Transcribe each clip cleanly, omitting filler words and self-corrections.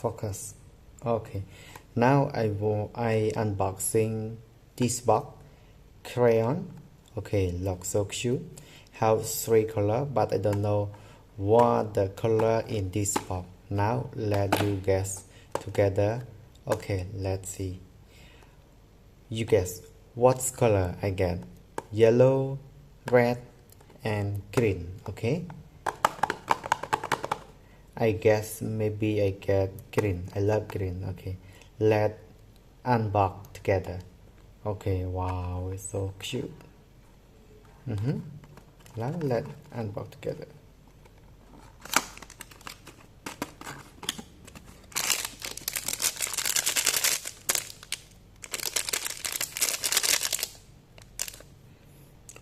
focus. Okay, now I unboxing this box crayon. Okay, looks so cute. Have 3 color, but I don't know what the color in this box. Now let you guess together. Okay, let's see. You guess what color I get? Yellow, red, and green. Okay, I guess maybe I get green. I love green. Okay, let's unbox together. Okay, wow, it's so cute. Now let's unbox together.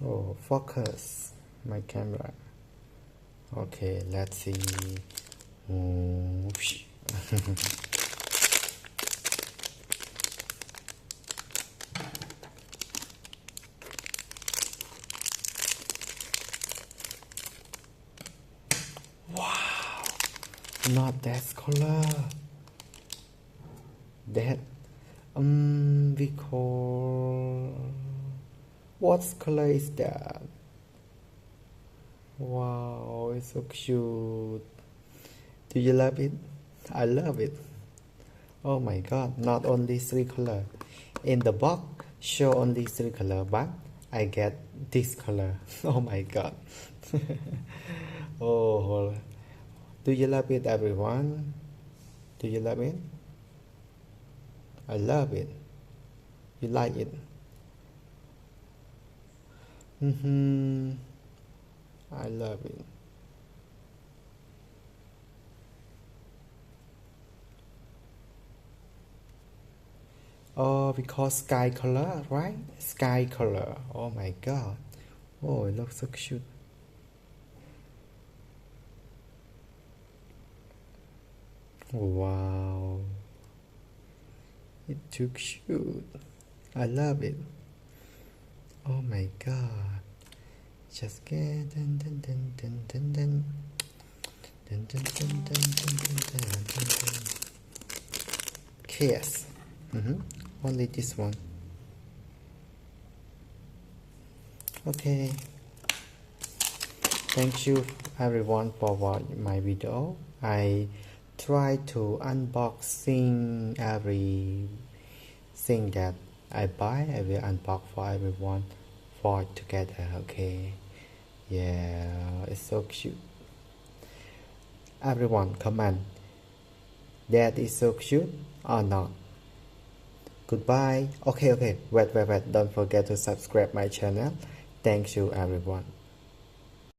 Oh, focus my camera. Okay, let's see. Wow, not that color. That we call, what color is that? Wow, it's so cute. Do you love it? I love it. Oh my god, not only 3 color. In the box show only 3 color, but I get this color. Oh my god. Oh, do you love it, everyone? Do you love it? I love it. You like it? I love it. Oh, because sky color, right? Sky color. Oh my god. Oh, it looks so cute. Wow. It's too cute. I love it. Oh my god. Just get dun dun dun dun dun dun dun dun dun dun dun dun dun. Yes. Only this one. Okay. Thank you everyone for watching my video. I try to unboxing everything that I buy. I will unbox for everyone for together. Okay. Yeah, it's so cute. Everyone comment that is so cute or not. Goodbye. Okay, wait, don't forget to subscribe my channel. Thank you everyone.